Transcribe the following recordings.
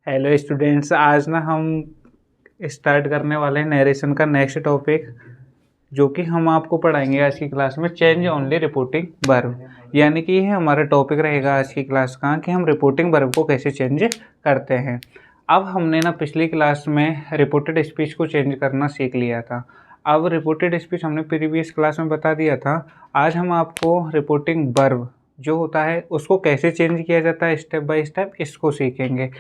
Hello students, आज ना हम स्टार्ट करने वाले हैं नरेशन का नेक्स्ट टॉपिक, जो कि हम आपको पढ़ाएंगे आज की क्लास में चेंज ओनली रिपोर्टिंग वर्ब। यानी कि ये हमारा टॉपिक रहेगा आज की क्लास का कि हम रिपोर्टिंग वर्ब को कैसे चेंज करते हैं। अब हमने ना पिछली क्लास में रिपोर्टेड स्पीच को चेंज करना सीख लिया था। अब रिपोर्टेड स्पीच हमने प्रीवियस क्लास में बता दिया था। आज हम आपको रिपोर्टिंग वर्ब जो होता है उसको कैसे चेंज किया जाता है स्टेप बाय स्टेप इसको सीखेंगे।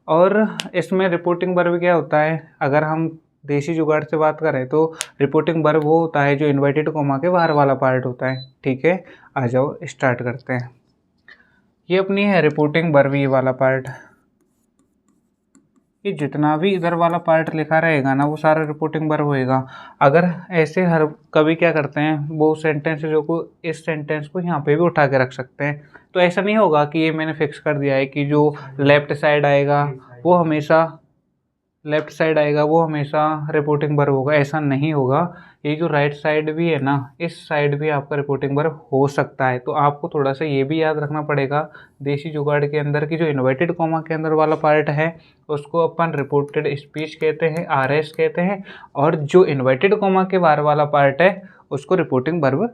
और इसमें रिपोर्टिंग वर्ब क्या होता है, अगर हम देसी जुगाड़ से बात करें तो रिपोर्टिंग वर्ब वो होता है जो इन्वर्टेड कॉमा के बाहर वाला पार्ट होता है। ठीक है, आ जाओ स्टार्ट करते हैं। ये अपनी है रिपोर्टिंग वर्ब, ये वाला पार्ट। ये जितना भी इधर वाला पार्ट लिखा रहेगा ना वो सारा रिपोर्टिंग वर्ब होएगा। अगर ऐसे हर कभी क्या करते हैं, वो सेंटेंसेस को इस सेंटेंस को यहाँ पे भी उठा के रख सकते हैं। तो ऐसा नहीं होगा कि ये मैंने फिक्स कर दिया है कि जो लेफ्ट साइड आएगा वो हमेशा रिपोर्टिंग वर्ब होगा, ऐसा नहीं होगा। ये जो राइट साइड भी है ना, इस साइड भी आपका रिपोर्टिंग वर्ब हो सकता है। तो आपको थोड़ा सा ये भी याद रखना पड़ेगा, देसी जुगाड़ के अंदर की जो इन्वर्टेड कॉमा के अंदर वाला पार्ट है उसको अपन रिपोर्टेड स्पीच कहते हैं, आरएस कहते हैं, और जो इन्वर्टेड कॉमा के बाहर वाला पार्ट है उसको रिपोर्टिंग वर्ब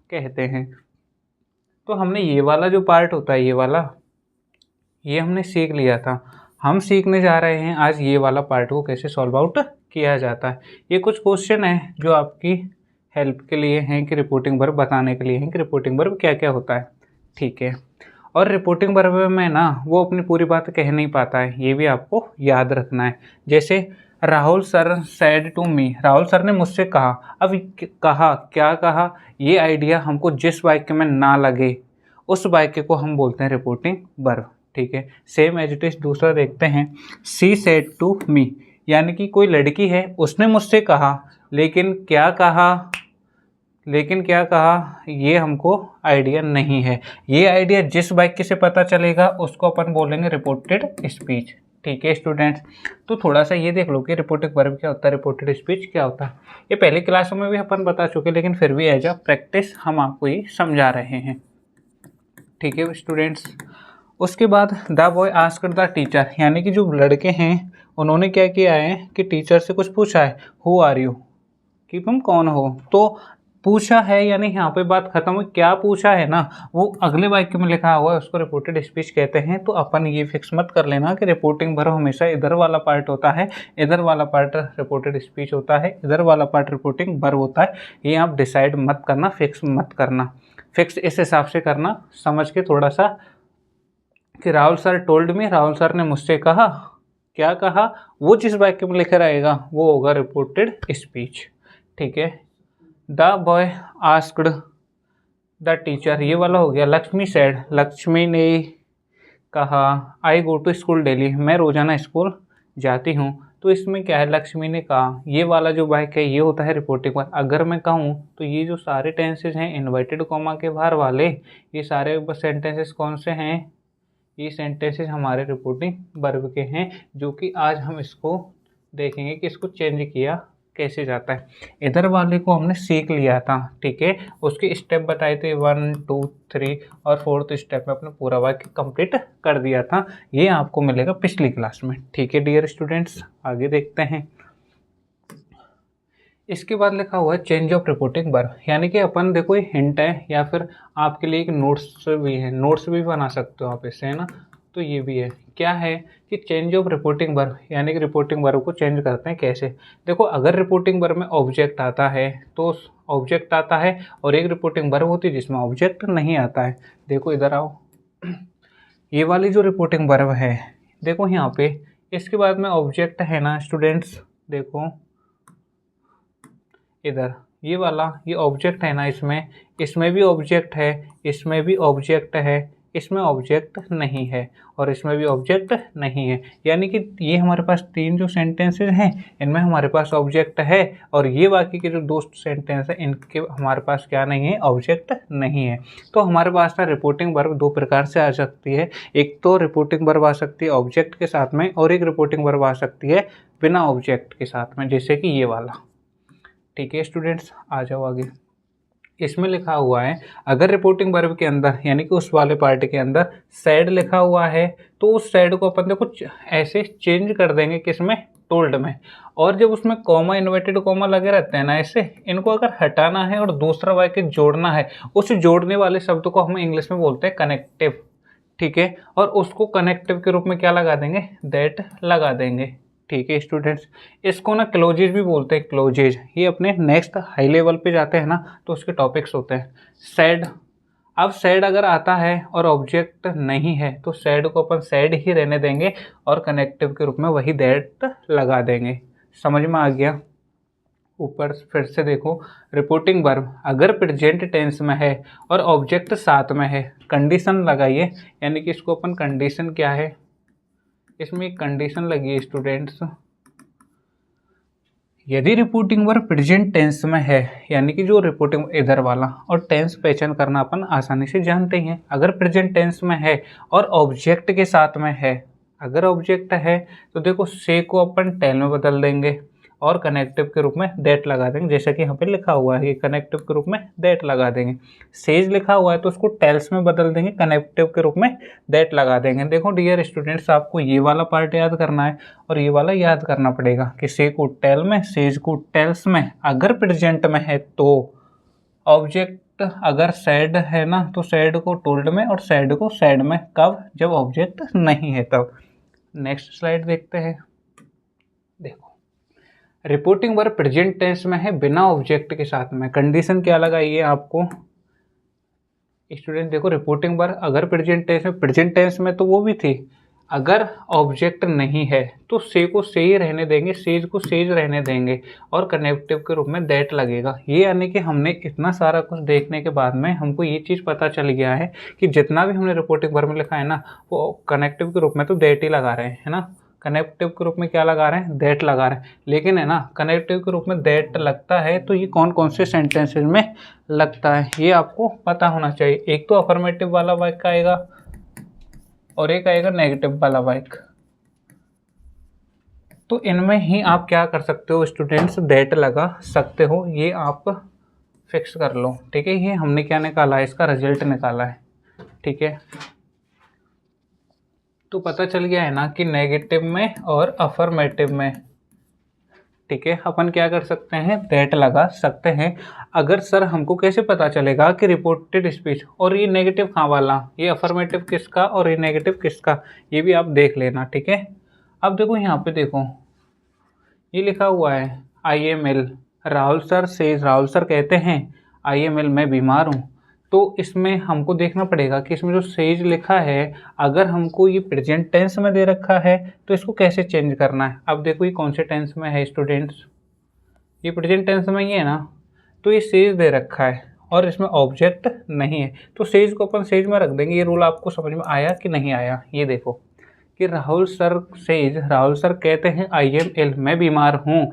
कहते हैं। तो हमने ये वाला जो पार्ट होता है, ये हमने सीख लिया था। हम सीखने जा रहे हैं आज ये वाला पार्ट को कैसे सॉल्व आउट किया जाता है। ये कुछ क्वेश्चन है जो आपकी हेल्प के लिए हैं कि रिपोर्टिंग वर्ब बताने के लिए हैं कि रिपोर्टिंग वर्ब क्या क्या होता है। ठीक है, और रिपोर्टिंग वर्ब में ना वो अपनी पूरी बात कह नहीं पाता है, ये भी आपको याद रखना है। जैसे Rahul sir said to me, Rahul sir ने मुझसे कहा। अब कहा क्या कहा, ये आइडिया हमको जिस वाक्य में ना लगे उस वाक्य को हम बोलते हैं रिपोर्टिंग वर्ब। ठीक है, सेम एज इट इज दूसरा देखते हैं। सी सेड टू मी, यानी कि कोई लड़की है उसने मुझसे कहा, लेकिन क्या कहा ये हमको आइडिया नहीं है। ये आइडिया जिस वाक्य से पता चलेगा उसको अपन बोलेंगे रिपोर्टेड स्पीच। ठीक है स्टूडेंट्स, तो थोड़ा सा ये देख लो कि रिपोर्टिंग वर्ब क्या होता है, रिपोर्टेड स्पीच क्या होता है। ये पहली क्लासों में भी अपन बता चुके, लेकिन फिर भी एज अ प्रैक्टिस हम आपको ये समझा रहे हैं। ठीक है स्टूडेंट्स, उसके बाद the boy asked the teacher, यानी कि जो लड़के हैं उन्होंने क्या किया है कि टीचर से कुछ पूछा है, हु आर यू, कि तुम कौन हो। तो पूछा है यानी यहाँ पे बात खत्म हुई। क्या पूछा है ना वो अगले वाक्य में लिखा हुआ है, उसको रिपोर्टेड स्पीच कहते हैं। तो अपन ये फिक्स मत कर लेना कि रिपोर्टिंग वर्ब हमेशा इधर वाला पार्ट होता है, इधर वाला पार्ट रिपोर्टेड स्पीच होता है, इधर वाला पार्ट रिपोर्टिंग वर्ब होता है। ये आप डिसाइड मत करना, फिक्स मत करना। फिक्स इस हिसाब से करना, समझ के थोड़ा सा कि Rahul sir told me, Rahul sir ने मुझसे कहा। क्या कहा, वो जिस वाक्य में लिखा रहेगा वो होगा रिपोर्टेड स्पीच। ठीक है, the boy asked the teacher, ये वाला हो गया। लक्ष्मी सेड, लक्ष्मी ने कहा, आई गो टू स्कूल डेली, मैं रोजाना स्कूल जाती हूँ। तो इसमें क्या है, लक्ष्मी ने कहा, ये वाला जो वाक्य है ये होता है रिपोर्टिंग वर्ब। अगर मैं कहूँ तो ये जो सारे टेंसेज हैं इन्वर्टेड कॉमा के बाहर वाले, ये सारे सेंटेंसेस कौन से हैं, ये सेंटेंसेस हमारे रिपोर्टिंग वर्ब के हैं, जो कि आज हम इसको देखेंगे कि इसको चेंज किया कैसे जाता है। इधर वाले को हमने सीख लिया था। ठीक है, उसके स्टेप बताए थे 1 2 3, और 4th स्टेप में अपने पूरा वाक्य कंप्लीट कर दिया था। ये आपको मिलेगा पिछली क्लास में। ठीक है डियर स्टूडेंट्स, आगे देखते हैं। इसके बाद लिखा हुआ है चेंज ऑफ रिपोर्टिंग वर्ब, यानी कि अपन देखो ये हिंट है, या फिर आपके लिए एक नोट्स भी है, नोट्स भी बना सकते हो आप इससे, है ना। तो ये भी है, क्या है कि चेंज ऑफ रिपोर्टिंग वर्ब, यानी कि रिपोर्टिंग वर्ब को चेंज करते हैं कैसे। देखो अगर रिपोर्टिंग वर्ब में ऑब्जेक्ट आता है तो ऑब्जेक्ट आता है, और एक रिपोर्टिंग वर्ब होती है जिसमें ऑब्जेक्ट नहीं आता है। देखो इधर आओ, ये वाली जो रिपोर्टिंग वर्ब है देखो यहाँ पे, इसके बाद में ऑब्जेक्ट है ना स्टूडेंट्स। देखो इधर ये वाला, ये ऑब्जेक्ट है ना, इसमें भी ऑब्जेक्ट है, इसमें भी ऑब्जेक्ट है, इसमें ऑब्जेक्ट नहीं है, और इसमें भी ऑब्जेक्ट नहीं है। यानी कि ये हमारे पास 3 जो सेंटेंसेस हैं इनमें हमारे पास ऑब्जेक्ट है, और ये बाकी के जो 2 सेंटेंस हैं इनके हमारे पास क्या नहीं है, ऑब्जेक्ट नहीं है। तो हमारे पास ना रिपोर्टिंग वर्ब 2 प्रकार से आ सकती है। एक तो रिपोर्टिंग वर्ब आ सकती है ऑब्जेक्ट के साथ में, और एक रिपोर्टिंग वर्ब आ सकती है बिना ऑब्जेक्ट के साथ में, जैसे कि ये वाला। ठीक है स्टूडेंट्स, आ जाओ आगे। इसमें लिखा हुआ है अगर रिपोर्टिंग वर्ब के अंदर यानी कि उस वाले पार्ट के अंदर सैड लिखा हुआ है तो उस सैड को अपन देखो ऐसे चेंज कर देंगे किसमें, टोल्ड में। और जब उसमें कॉमा इन्वर्टेड कॉमा लगे रहते हैं ना ऐसे, इनको अगर हटाना है और दूसरा वाक्य जोड़ना है, उस जोड़ने वाले शब्द को हम इंग्लिश में बोलते हैं कनेक्टिव, ठीक है। और उसको कनेक्टिव के रूप में क्या लगा देंगे, दैट लगा देंगे, ठीक है स्टूडेंट्स। इसको ना क्लोजेज भी बोलते हैं, क्लोजेज। ये अपने नेक्स्ट हाई लेवल पे जाते हैं ना तो उसके टॉपिक्स होते हैं। सैड, अब सैड अगर आता है और ऑब्जेक्ट नहीं है तो सैड को अपन सैड ही रहने देंगे और कनेक्टिव के रूप में वही दैट लगा देंगे। समझ में आ गया। ऊपर फिर से देखो, रिपोर्टिंग वर्ब अगर प्रेजेंट टेंस में है और ऑब्जेक्ट साथ में है, कंडीशन लगाइए, यानी कि इसको अपन कंडीशन क्या है, इसमें एक कंडीशन लगी है स्टूडेंट्स। यदि रिपोर्टिंग वर्ब प्रेजेंट टेंस में है, यानी कि जो रिपोर्टिंग इधर वाला, और टेंस पहचान करना अपन आसानी से जानते हैं। अगर प्रेजेंट टेंस में है और ऑब्जेक्ट के साथ में है, अगर ऑब्जेक्ट है तो देखो से को अपन टेल में बदल देंगे और कनेक्टिव के रूप में दैट लगा देंगे, जैसा कि यहाँ पे लिखा हुआ है, ये कनेक्टिव के रूप में दैट लगा देंगे। सेज लिखा हुआ है तो उसको टेल्स में बदल देंगे, कनेक्टिव के रूप में दैट लगा देंगे। देखो डियर स्टूडेंट्स, आपको ये वाला पार्ट याद करना है और ये वाला याद करना पड़ेगा कि से को टेल में, सेज को टेल्स में। अगर प्रेजेंट में है तो ऑब्जेक्ट अगर सैड है ना तो सैड को टोल्ड में और सैड को सैड में। कब, जब ऑब्जेक्ट नहीं है तब। नेक्स्ट स्लाइड देखते हैं। देखो रिपोर्टिंग वर्ब प्रेजेंट टेंस में है बिना ऑब्जेक्ट के साथ में, कंडीशन क्या लगाइए आपको स्टूडेंट। देखो रिपोर्टिंग वर्ब अगर प्रेजेंट टेंस में तो वो भी थी, अगर ऑब्जेक्ट नहीं है तो से को से ही रहने देंगे, सेज को सेज रहने देंगे और कनेक्टिव के रूप में दैट लगेगा। ये यानी कि हमने इतना सारा कुछ देखने के बाद में हमको ये चीज़ पता चल गया है कि जितना भी हमने रिपोर्टिंग वर्ब में लिखा है ना वो कनेक्टिव के रूप में तो दैट ही लगा रहे हैं, है ना। कनेक्टिव के रूप में क्या लगा रहे हैं, दैट लगा रहे हैं। लेकिन है ना कनेक्टिव के रूप में दैट लगता है तो ये कौन कौन से सेंटेंसेस में लगता है ये आपको पता होना चाहिए। एक तो अफर्मेटिव वाला वाक्य आएगा और एक आएगा नेगेटिव वाला वाक्य। तो इनमें ही आप क्या कर सकते हो स्टूडेंट्स, दैट लगा सकते हो। ये आप फिक्स कर लो, ठीक है। ये हमने क्या निकाला है, इसका रिजल्ट निकाला है, ठीक है। तो पता चल गया है ना कि नेगेटिव में और अफर्मेटिव में, ठीक है, अपन क्या कर सकते हैं, दैट लगा सकते हैं। अगर सर हमको कैसे पता चलेगा कि रिपोर्टेड स्पीच और ये नेगेटिव कहाँ वाला, ये अफर्मेटिव किसका और ये नेगेटिव किसका, ये भी आप देख लेना, ठीक है। अब देखो यहाँ पे देखो ये लिखा हुआ है IML, Rahul sir says, Rahul sir कहते हैं IML मैं बीमार हूँ। तो इसमें हमको देखना पड़ेगा कि इसमें जो सेज लिखा है अगर हमको ये प्रेजेंट टेंस में दे रखा है तो इसको कैसे चेंज करना है। अब देखो ये कौन से टेंस में है स्टूडेंट्स, ये प्रेजेंट टेंस में ही है ना, तो ये सेज दे रखा है और इसमें ऑब्जेक्ट नहीं है तो सेज को अपन सेज में रख देंगे। ये रूल आपको समझ में आया कि नहीं आया। ये देखो कि Rahul sir says, Rahul sir कहते हैं IML मैं बीमार हूँ।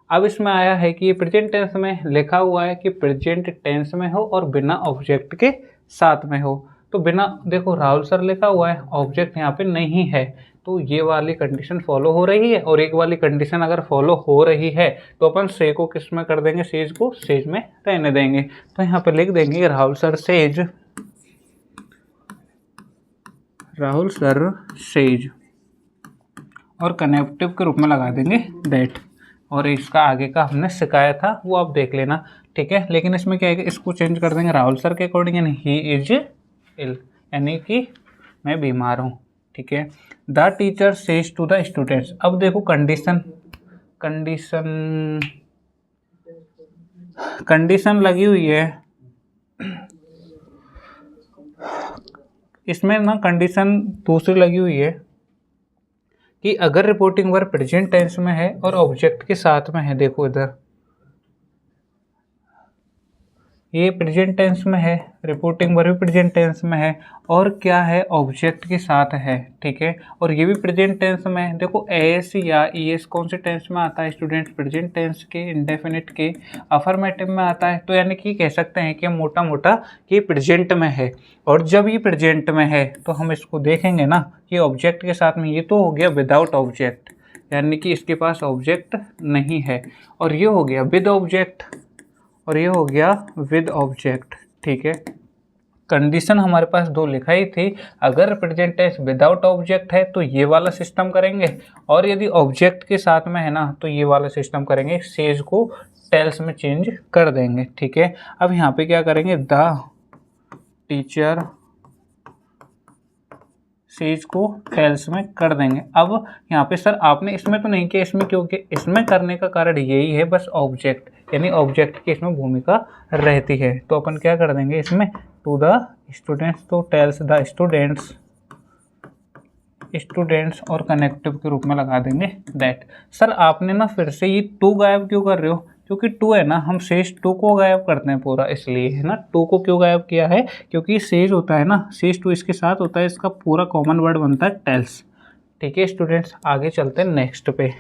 अब इसमें आया है कि ये प्रेजेंट टेंस में लिखा हुआ है कि प्रेजेंट टेंस में हो और बिना ऑब्जेक्ट के साथ में हो। तो बिना, देखो राहुल सर लिखा हुआ है, ऑब्जेक्ट यहाँ पे नहीं है, तो ये वाली कंडीशन फॉलो हो रही है। और एक वाली कंडीशन अगर फॉलो हो रही है तो अपन से को किस में कर देंगे, सेज को सेज में रहने देंगे। तो यहाँ पे लिख देंगे Rahul sir says, Rahul sir says और कनेक्टिव के रूप में लगा देंगे दैट। और इसका आगे का हमने सिखाया था वो आप देख लेना, ठीक है। लेकिन इसमें क्या है, इसको चेंज कर देंगे राहुल सर के अकॉर्डिंग, यानी ही इज इल, यानी कि मैं बीमार हूँ, ठीक है। The teacher says to the students. अब देखो कंडीशन लगी हुई है इसमें ना, कंडीशन दूसरी लगी हुई है कि अगर रिपोर्टिंग वर्ब प्रेजेंट टेंस में है और ऑब्जेक्ट के साथ में है। देखो इधर ये प्रेजेंट टेंस में है, रिपोर्टिंग वर्ब भी प्रेजेंट टेंस में है और क्या है, ऑब्जेक्ट के साथ है, ठीक है। और ये भी प्रेजेंट टेंस में है। देखो एस या ईएस कौन से टेंस में आता है स्टूडेंट्स, प्रेजेंट टेंस के, इंडेफिनिट के, अफर्मेटिव में आता है। तो यानी कि कह सकते हैं कि मोटा मोटा कि प्रेजेंट में है। और जब ये प्रेजेंट में है तो हम इसको देखेंगे ना कि ऑब्जेक्ट के साथ में, ये तो हो गया विदाउट ऑब्जेक्ट, यानी कि इसके पास ऑब्जेक्ट नहीं है। और ये हो गया विद ऑब्जेक्ट, और ये हो गया विद ऑब्जेक्ट। ठीक है, कंडीशन हमारे पास दो लिखाई थी, अगर रिप्रेजेंट टेंस विदाउट ऑब्जेक्ट है तो ये वाला सिस्टम करेंगे, और यदि ऑब्जेक्ट के साथ में है ना तो ये वाला सिस्टम करेंगे, सेज को टेल्स में चेंज कर देंगे। ठीक है, अब यहाँ पे क्या करेंगे, द टीचर सेज को टेल्स में कर देंगे। अब यहाँ पे सर आपने इसमें तो नहीं किया, इसमें क्योंकि इसमें करने का कारण यही है बस ऑब्जेक्ट, यानी ऑब्जेक्ट की इसमें भूमिका रहती है, तो अपन क्या कर देंगे इसमें टू द स्टूडेंट्स, तो टेल्स द स्टूडेंट्स और कनेक्टिव के रूप में लगा देंगे दैट। सर आपने ना फिर से ये टू गायब क्यों कर रहे हो, क्योंकि टू है ना, हम शेष टू को गायब करते हैं पूरा, इसलिए है ना। टू को क्यों गायब किया है, क्योंकि शेष होता है ना, शेष टू इसके साथ होता है, इसका पूरा कॉमन वर्ड बनता है टेल्स। ठीक है स्टूडेंट्स, आगे चलते हैं नेक्स्ट पे।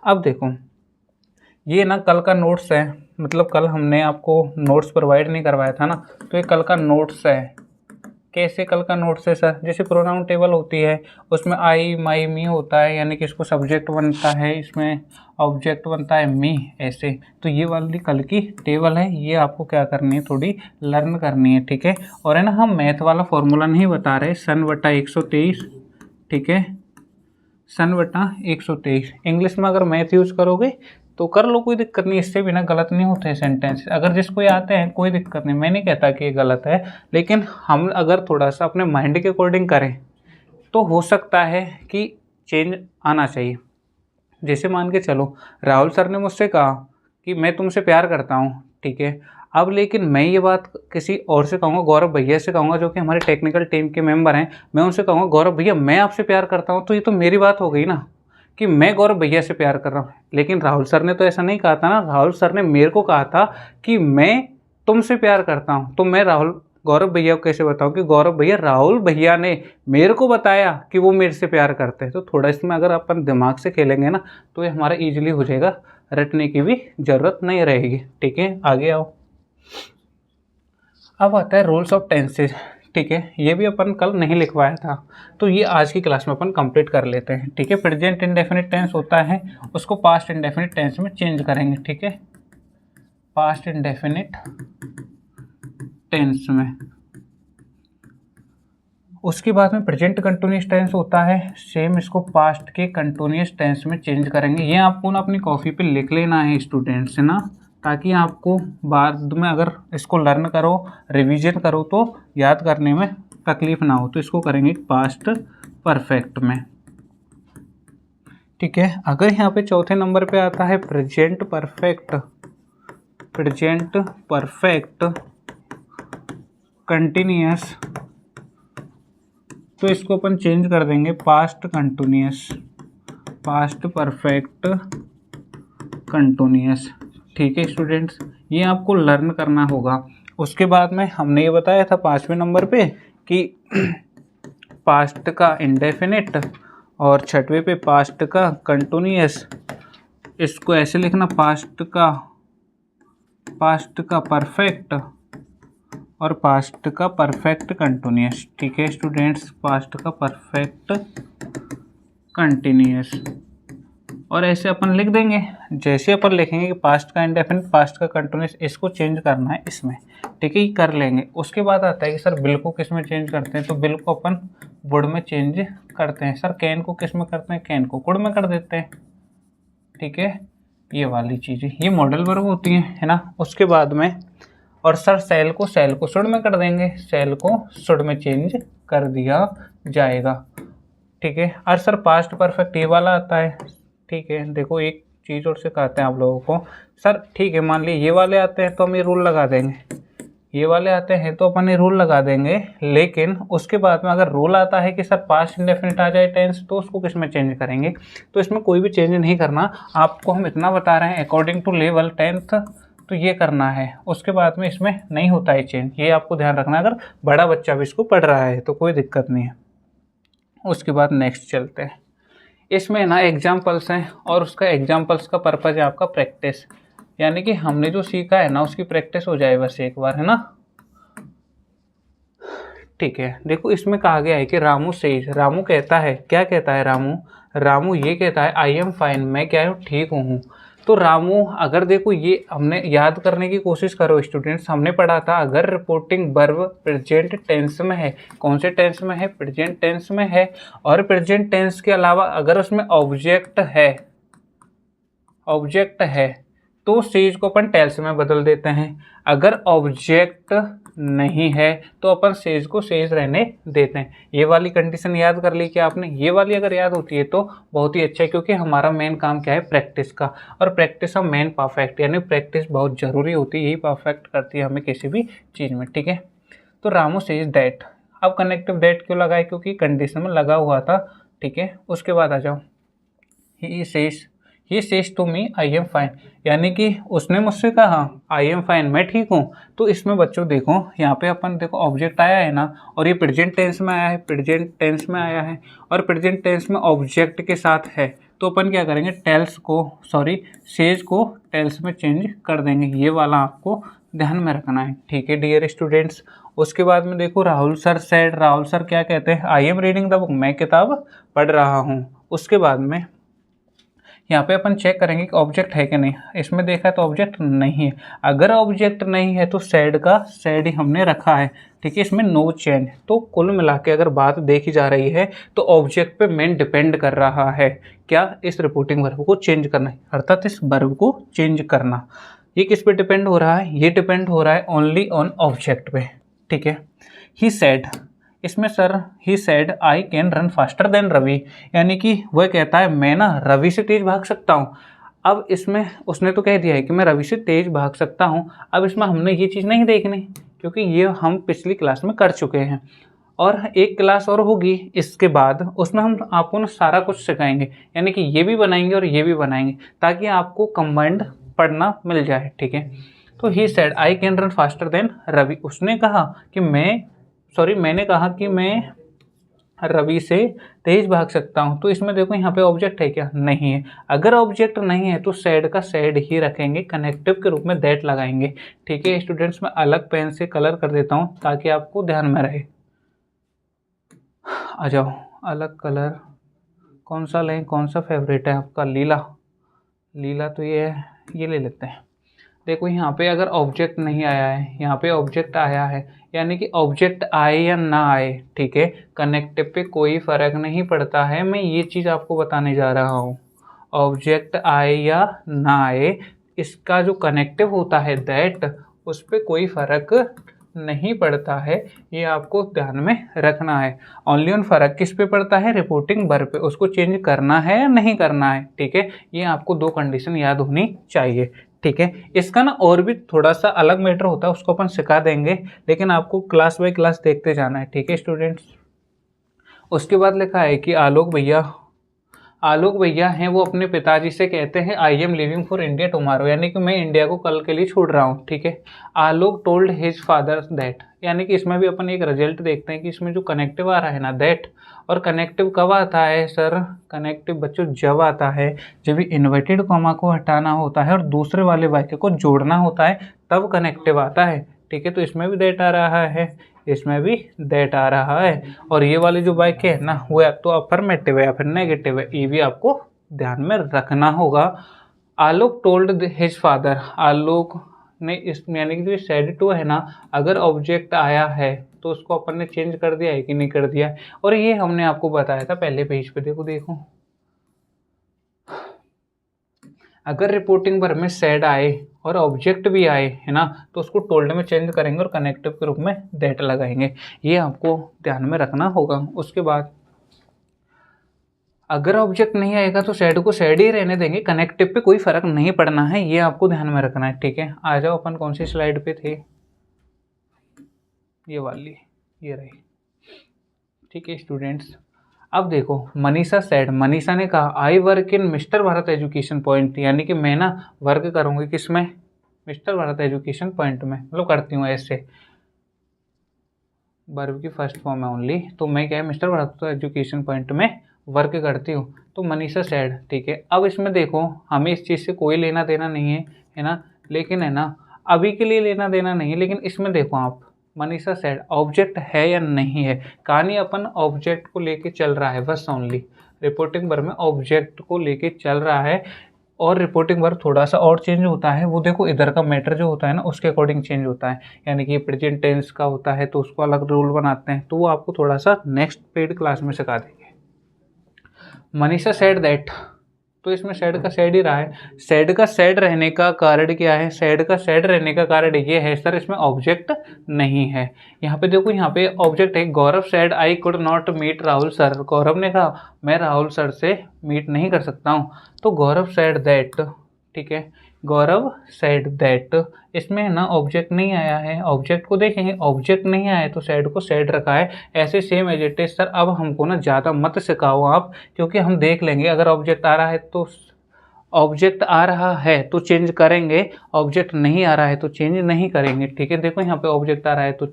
अब देखो ये ना कल का नोट्स है, मतलब कल हमने आपको नोट्स प्रोवाइड नहीं करवाया था ना, तो ये कल का नोट्स है। कैसे कल का नोट्स है सर, जैसे प्रोनाउन टेबल होती है उसमें आई माई मी होता है, यानी कि इसको सब्जेक्ट बनता है, इसमें ऑब्जेक्ट बनता है मी, ऐसे। तो ये वाली कल की टेबल है, ये आपको क्या करनी है, थोड़ी लर्न करनी है। ठीक है, और है ना हम मैथ वाला फॉर्मूला नहीं बता रहे, सन बटा 123। ठीक है, सन बटा 123। इंग्लिश में अगर मैथ यूज़ करोगे तो कर लो, कोई दिक्कत नहीं, इससे भी ना गलत नहीं होते सेंटेंस, अगर जिसको ये आते हैं कोई दिक्कत नहीं, मैं नहीं कहता कि ये गलत है, लेकिन हम अगर थोड़ा सा अपने माइंड के अकॉर्डिंग करें तो हो सकता है कि चेंज आना चाहिए। जैसे मान के चलो राहुल सर ने मुझसे कहा कि मैं तुमसे प्यार करता हूँ, ठीक है, अब लेकिन मैं ये बात किसी और से कहूँगा, गौरव भैया से कहूँगा जो कि हमारे टेक्निकल टीम के मेंबर हैं, मैं उनसे कहूँगा गौरव भैया मैं आपसे प्यार करता हूँ, तो ये तो मेरी बात हो गई ना कि मैं गौरव भैया से प्यार कर रहा हूँ। लेकिन राहुल सर ने तो ऐसा नहीं कहा था ना, राहुल सर ने मेरे को कहा था कि मैं तुमसे प्यार करता हूँ, तो मैं गौरव भैया को कैसे बताऊँ कि गौरव भैया राहुल भैया ने मेरे को बताया कि वो मेरे से प्यार करते हैं। तो थोड़ा इसमें अगर अपन दिमाग से खेलेंगे ना तो ये हमारा ईजिली हो जाएगा, रटने की भी ज़रूरत नहीं रहेगी। ठीक है, आगे आओ। अब आता है रूल्स ऑफ टेंसेज। ठीक है, ये भी अपन कल नहीं लिखवाया था, तो ये आज की क्लास में अपन कंप्लीट कर लेते हैं। ठीक है, प्रेजेंट इंडेफिनिट टेंस होता है, उसको पास्ट इंडेफिनिट टेंस में चेंज करेंगे। ठीक है, पास्ट इंडेफिनिट टेंस में। उसके बाद में प्रेजेंट कंटिन्यूअस टेंस होता है, सेम इसको पास्ट के कंटिन्यूअस टेंस में चेंज करेंगे। ये आपको ना अपनी कॉपी पे लिख लेना है स्टूडेंट्स, है ना, ताकि आपको बाद में अगर इसको लर्न करो, रिवीजन करो तो याद करने में तकलीफ ना हो। तो इसको करेंगे पास्ट परफेक्ट में। ठीक है, अगर यहाँ पे चौथे नंबर पे आता है प्रेजेंट परफेक्ट कंटिन्यूअस, तो इसको अपन चेंज कर देंगे past continuous, past perfect continuous. ठीक है स्टूडेंट्स, ये आपको लर्न करना होगा। उसके बाद में हमने ये बताया था 5वें नंबर पे कि पास्ट का इंडेफिनिट और 6वें पे पास्ट का कंटिन्यूअस, इसको ऐसे लिखना, पास्ट का परफेक्ट और पास्ट का परफेक्ट कंटिन्यूअस। ठीक है स्टूडेंट्स, पास्ट का परफेक्ट कंटिन्यूअस, और ऐसे अपन लिख देंगे। जैसे अपन लिखेंगे कि पास्ट का इंडेफिनिट, पास्ट का कंटिन्यूअस, इसको चेंज करना है इसमें। ठीक है, ये कर लेंगे। उसके बाद आता है कि सर बिल को किस में चेंज करते हैं, तो बिल को अपन वुड में चेंज करते हैं। सर कैन को किस में करते हैं, कैन को कुड में कर देते हैं। ठीक है, ये वाली चीज़ें ये मॉडल वर्ब होती हैं, है ना। उसके बाद में और सर सेल को शुड में कर देंगे, सेल को शुड में चेंज कर दिया जाएगा। ठीक है, और सर पास्ट परफेक्ट ये वाला आता है। ठीक है, देखो एक चीज़ और सिखाते हैं आप लोगों को सर। ठीक है, मान लीजिए ये वाले आते हैं तो हम ये रूल लगा देंगे, ये वाले आते हैं तो अपन ये रूल लगा देंगे। लेकिन उसके बाद में अगर रूल आता है कि सर पास्ट इंडेफिनिट आ जाए टेंस, तो उसको किस में चेंज करेंगे, तो इसमें कोई भी चेंज नहीं करना आपको, हम इतना बता रहे हैं अकॉर्डिंग टू लेवल 10th, तो ये करना है। उसके बाद में इसमें नहीं होता है चेंज, ये आपको ध्यान रखना, अगर बड़ा बच्चा भी इसको पढ़ रहा है तो कोई दिक्कत नहीं है। उसके बाद नेक्स्ट चलते हैं। इसमें ना एग्जाम्पल्स हैं, और उसका एग्जाम्पल्स का पर्पज़ है आपका प्रैक्टिस, यानी कि हमने जो सीखा है ना उसकी प्रैक्टिस हो जाए बस एक बार, है ना। ठीक है, देखो इसमें कहा गया है कि रामू सेज, रामू कहता है, क्या कहता है रामू ये कहता है आई एम फाइन, मैं क्या हूँ, ठीक हूँ। तो रामू, अगर देखो ये हमने याद करने की कोशिश करो स्टूडेंट्स, हमने पढ़ा था अगर रिपोर्टिंग वर्ब प्रेजेंट टेंस में है, कौन से टेंस में है, प्रेजेंट टेंस में है, और प्रेजेंट टेंस के अलावा अगर उसमें ऑब्जेक्ट है तो सेज को अपन टेल्स में बदल देते हैं। अगर ऑब्जेक्ट नहीं है तो अपन सेज को सेज रहने देते हैं। ये वाली कंडीशन याद कर ली क्या आपने? ये वाली अगर याद होती है तो बहुत ही अच्छा है, क्योंकि हमारा मेन काम क्या है, प्रैक्टिस का, और प्रैक्टिस का मेन परफेक्ट, यानी प्रैक्टिस बहुत ज़रूरी होती है, यही परफेक्ट करती है हमें किसी भी चीज़ में। ठीक है, तो रामू सेज दैट, अब कनेक्टिव दैट क्यों लगाए, क्योंकि कंडीशन में लगा हुआ था। ठीक है, उसके बाद आ जाओ, he says to me I am fine, यानी कि उसने मुझसे कहा आई एम फाइन, मैं ठीक हूँ। तो इसमें बच्चों देखो यहाँ पे अपन देखो ऑब्जेक्ट आया है ना, और ये प्रेजेंट टेंस में आया है, प्रेजेंट टेंस में आया है, और प्रेजेंट टेंस में ऑब्जेक्ट के साथ है, तो अपन क्या करेंगे, सेज को टेल्स में चेंज कर देंगे। ये वाला आपको ध्यान में रखना है। ठीक है डियर स्टूडेंट्स, उसके बाद में देखो Rahul sir said, Rahul sir क्या कहते हैं, I am reading the book, मैं किताब पढ़ रहा हूँ। उसके बाद में यहाँ पे अपन चेक करेंगे कि ऑब्जेक्ट है कि नहीं, इसमें देखा तो ऑब्जेक्ट नहीं है। अगर ऑब्जेक्ट नहीं है तो सैड का सैड ही हमने रखा है। ठीक है, इसमें नो चेंज। तो कुल मिला के अगर बात देखी जा रही है तो ऑब्जेक्ट पे मेन डिपेंड कर रहा है क्या, इस रिपोर्टिंग वर्ब को चेंज करना है, अर्थात इस वर्ब को चेंज करना। ये किस पे डिपेंड हो रहा है, ये डिपेंड हो रहा है ओनली ऑन ऑब्जेक्ट पे। ठीक है, ही सेड, इसमें sir he said I can run faster than Ravi, यानी कि वह कहता है मैं ना रवि से तेज भाग सकता हूँ। अब इसमें उसने तो कह दिया है कि मैं रवि से तेज भाग सकता हूँ, अब इसमें हमने ये चीज़ नहीं देखनी, क्योंकि ये हम पिछली क्लास में कर चुके हैं, और एक क्लास और होगी इसके बाद, उसमें हम आपको ना सारा कुछ सिखाएंगे, यानी कि ये भी बनाएंगे और ये भी बनाएंगे, ताकि आपको कंबाइंड पढ़ना मिल जाए। ठीक है, तो he said I can run faster than Ravi, उसने कहा कि मैंने कहा कि मैं रवि से तेज भाग सकता हूँ। तो इसमें देखो यहाँ पे ऑब्जेक्ट है क्या, नहीं है। अगर ऑब्जेक्ट नहीं है तो सैड का सैड ही रखेंगे, कनेक्टिव के रूप में दैट लगाएंगे। ठीक है स्टूडेंट्स, मैं अलग पेन से कलर कर देता हूँ ताकि आपको ध्यान में रहे। आ जाओ, अलग कलर कौन सा लें, कौन सा फेवरेट है आपका, लीला तो ये है, ये ले लेते हैं। देखो यहाँ पे अगर ऑब्जेक्ट नहीं आया है, यहाँ पे ऑब्जेक्ट आया है, यानी कि ऑब्जेक्ट आए या ना आए, ठीक है, कनेक्टिव पे कोई फ़र्क नहीं पड़ता है। मैं ये चीज़ आपको बताने जा रहा हूँ, ऑब्जेक्ट आए या ना आए, इसका जो कनेक्टिव होता है दैट, उस पर कोई फ़र्क नहीं पड़ता है, ये आपको ध्यान में रखना है। ओनली ऑन फ़र्क किस पे पड़ता है, रिपोर्टिंग वर्ब पे, उसको चेंज करना है या नहीं करना है। ठीक है, ये आपको दो कंडीशन याद होनी चाहिए। ठीक है, इसका ना और भी थोड़ा सा अलग मैटर होता है, उसको अपन सिखा देंगे, लेकिन आपको क्लास बाय क्लास देखते जाना है। ठीक है स्टूडेंट्स, उसके बाद लिखा है कि आलोक भैया हैं, वो अपने पिताजी से कहते हैं I am living for India tomorrow, यानी कि मैं इंडिया को कल के लिए छोड़ रहा हूँ। ठीक है, आलोक टोल्ड हिज फादर दैट, यानी कि इसमें भी अपन एक रिजल्ट देखते हैं कि इसमें जो कनेक्टिव आ रहा है ना दैट, और कनेक्टिव कब आता है सर, कनेक्टिव बच्चों जब आता है जब इन्वर्टेड कॉमा को हटाना होता है और दूसरे वाले वाक्य को जोड़ना होता है, तब कनेक्टिव आता है। ठीक है, तो इसमें भी दैट आ रहा है, इसमें भी दैट आ रहा है, और ये वाले जो वाक्य है ना वो या तो अफर्मेटिव है या फिर नेगेटिव है, ये भी आपको ध्यान में रखना होगा। आलोक टोल्ड हिज फादर, आलोक ने इस, यानी कि जो सेड टू है ना, अगर ऑब्जेक्ट आया है तो उसको अपन ने चेंज कर दिया है कि नहीं कर दिया है, और ये हमने आपको बताया था पहले पेज पे। देखो अगर रिपोर्टिंग वर्ब में सेड आए और ऑब्जेक्ट भी आए है ना, तो उसको टोल्ड में चेंज करेंगे और कनेक्टिव के रूप में दैट लगाएंगे, ये आपको ध्यान में रखना होगा। उसके बाद अगर ऑब्जेक्ट नहीं आएगा तो सेड को सेड ही रहने देंगे, कनेक्टिव पे कोई फर्क नहीं पड़ना है, ये आपको ध्यान में रखना है। ठीक है, आ जाओ अपन कौन सी स्लाइड पे थे, ये वाली, ये रही। ठीक है स्टूडेंट्स, अब देखो मनीषा सेड, मनीषा ने कहा I work in mister Bharat education point, यानी कि मैं ना वर्क करूँगी किसमें, मिस्टर भारत एजुकेशन पॉइंट में, मतलब करती हूँ ऐसे, वर्ब की फर्स्ट फॉर्म है ओनली, तो मैं क्या है मिस्टर भारत एजुकेशन पॉइंट में वर्क करती हूँ। तो मनीषा सेड, ठीक है, अब इसमें देखो हमें इस चीज़ से कोई लेना देना नहीं है ना, लेकिन है ना अभी के लिए लेना देना नहीं है, लेकिन इसमें देखो आप मनीषा सेड ऑब्जेक्ट है या नहीं है, कहानी अपन ऑब्जेक्ट को लेके चल रहा है बस ओनली, रिपोर्टिंग वर्ब में ऑब्जेक्ट को लेके चल रहा है। और रिपोर्टिंग वर्ब थोड़ा सा और चेंज होता है, वो देखो इधर का मैटर जो होता है ना उसके अकॉर्डिंग चेंज होता है, यानी कि प्रेजेंट टेंस का होता है तो उसको अलग रूल बनाते हैं, तो वो आपको थोड़ा सा नेक्स्ट पेड क्लास में सिखा देंगे। मनीषा सेड दैट, तो इसमें सेड का सेड ही रहा है। सेड का सेड रहने का कारण क्या है? सेड का सेड रहने का कारण ये है सर इसमें ऑब्जेक्ट नहीं है। यहाँ पे देखो, यहाँ पे ऑब्जेक्ट है। Gaurav said I could not meet Rahul sir, Gaurav ने कहा मैं राहुल सर से मीट नहीं कर सकता हूँ, तो गौरव सेड दैट, ठीक है, गौरव सेड दैट, इसमें ना ऑब्जेक्ट नहीं आया है। ऑब्जेक्ट को देखेंगे, ऑब्जेक्ट नहीं आया है तो सेड को सेड रखा है। ऐसे same as it is sir. अब हमको ना ज़्यादा मत सिखाओ आप, क्योंकि हम देख लेंगे अगर ऑब्जेक्ट आ रहा है तो ऑब्जेक्ट आ रहा है तो चेंज करेंगे, ऑब्जेक्ट नहीं आ रहा है तो चेंज नहीं करेंगे, ठीक है। देखो यहाँ पे ऑब्जेक्ट आ रहा है तो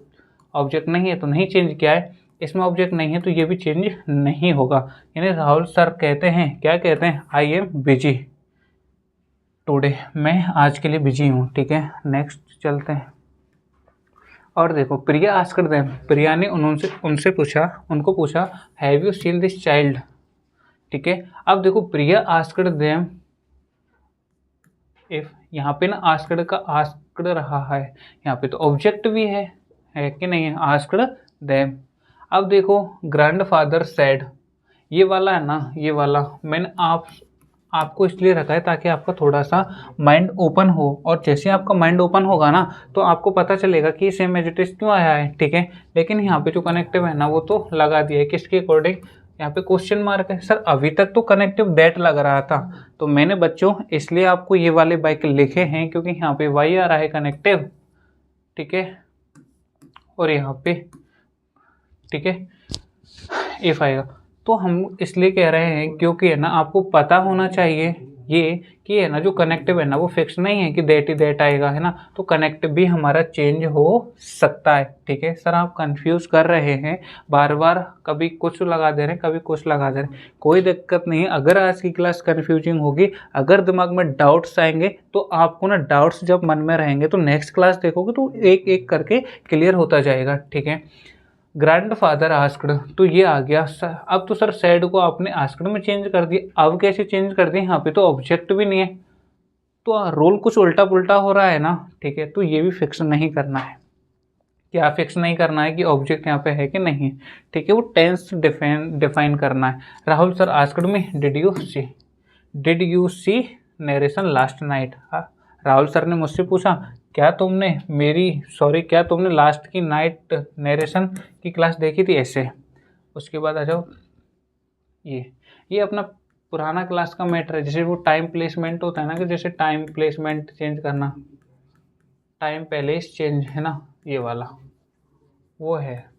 ऑब्जेक्ट नहीं है तो नहीं चेंज किया है, इसमें ऑब्जेक्ट नहीं है तो ये भी चेंज नहीं होगा। यानी राहुल सर कहते हैं, क्या कहते हैं? आई एम बिजी टुडे, मैं आज के लिए बिजी हूँ, ठीक है। नेक्स्ट चलते हैं। और देखो, प्रिया आस्क्ड देम, प्रिया ने उनसे पूछा, उनको पूछा have you seen this child, ठीक है। अब देखो प्रिया आस्क्ड देम, इफ यहाँ पे ना आस्क्ड का आस्क्ड रहा है, यहाँ पे तो ऑब्जेक्ट भी है कि नहीं है? Asked them. अब देखो ग्रैंडफादर सेड, ये वाला है ना, ये वाला मैंने आपको इसलिए रखा है ताकि आपका थोड़ा सा माइंड ओपन हो, और जैसे आपका माइंड ओपन होगा ना तो आपको पता चलेगा कि सेम एज इट इज क्यों आया है, ठीक है। लेकिन यहाँ पे जो कनेक्टिव है ना वो तो लगा दिया है, किसके अकॉर्डिंग? यहाँ पे क्वेश्चन मार्क है। सर अभी तक तो कनेक्टिव दैट लग रहा था, तो मैंने बच्चों इसलिए आपको ये वाले बाइक लिखे हैं क्योंकि यहाँ पे वाई आ रहा है कनेक्टिव, ठीक है, और यहाँ पे, ठीक है, इफ आएगा। तो हम इसलिए कह रहे हैं क्योंकि है ना आपको पता होना चाहिए ये कि है ना जो कनेक्टिव है ना वो फिक्स नहीं है कि दैट ही दैट आएगा, है ना। तो कनेक्टिव भी हमारा चेंज हो सकता है, ठीक है। सर आप कंफ्यूज कर रहे हैं बार बार, कभी कुछ लगा दे रहे हैं कभी कुछ लगा दे रहे हैं, कोई दिक्कत नहीं है। अगर आज की क्लास कंफ्यूजिंग होगी, अगर दिमाग में डाउट्स आएंगे तो आपको ना डाउट्स जब मन में रहेंगे तो नेक्स्ट क्लास देखोगे तो एक एक करके क्लियर होता जाएगा, ठीक है। ग्रैंडफादर आस्क्ड, तो ये आ गया। अब तो सर सैड को आपने आस्क्ड में चेंज कर दिया, अब कैसे चेंज कर दिया? यहाँ पे तो ऑब्जेक्ट भी नहीं है, तो रोल कुछ उल्टा पुल्टा हो रहा है ना, ठीक है। तो ये भी फिक्स नहीं करना है। क्या फिक्स नहीं करना है कि ऑब्जेक्ट यहाँ पे है कि नहीं है, ठीक है। वो टेंस डिफाइन करना है। Rahul sir asked me did you see narration last night, Rahul sir ने मुझसे पूछा क्या तुमने लास्ट की नाइट नरेशन की क्लास देखी थी? ऐसे उसके बाद आ जाओ, ये अपना पुराना क्लास का मैटर है। जैसे वो टाइम प्लेसमेंट होता है ना, कि जैसे टाइम प्लेसमेंट चेंज करना, टाइम प्लेस चेंज, है ना, ये वाला वो है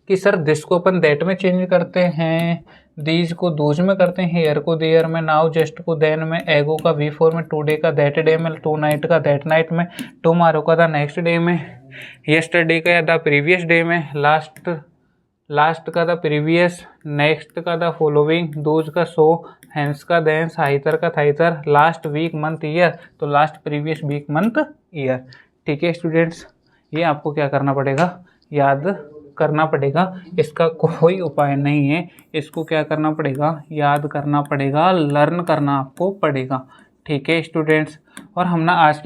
कि सर दिस को अपन दैट में चेंज करते हैं, दीज को दूज में करते हैं, हेयर को देयर में, नाउ जस्ट को देन में, एगो का V4 में, टुडे का दैट डे में, टू नाइट का दैट नाइट में, टुमारो का द नेक्स्ट डे में, यस्टरडे का द प्रीवियस डे में, लास्ट का द प्रीवियस, नेक्स्ट का द फॉलोइंग, दूज का सो, हैंस का देंस, हाइतर का thither, last week month year, तो last previous week month year, ठीक है स्टूडेंट्स। ये आपको क्या करना पड़ेगा? याद करना पड़ेगा, इसका कोई उपाय नहीं है। इसको क्या करना पड़ेगा? याद करना पड़ेगा, लर्न करना आपको पड़ेगा, ठीक है स्टूडेंट्स। और हम आज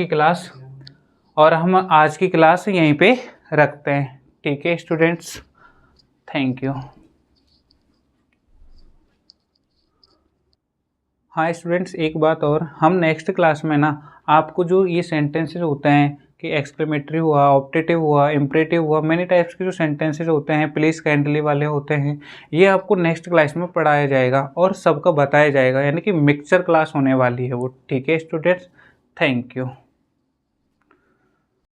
की क्लास यहीं पे रखते हैं, ठीक है स्टूडेंट्स। Thank you. हाँ स्टूडेंट्स, एक बात और, हम नेक्स्ट क्लास में ना आपको जो ये सेंटेंसेस होते हैं कि एक्सक्लेमेटरी हुआ, ऑप्टेटिव हुआ, इम्परेटिव हुआ, मैनी टाइप्स के जो सेंटेंसेस होते हैं, प्लीज काइंडली वाले होते हैं, ये आपको नेक्स्ट क्लास में पढ़ाया जाएगा और सबका बताया जाएगा, यानी कि मिक्सचर क्लास होने वाली है वो, ठीक है स्टूडेंट्स। Thank you.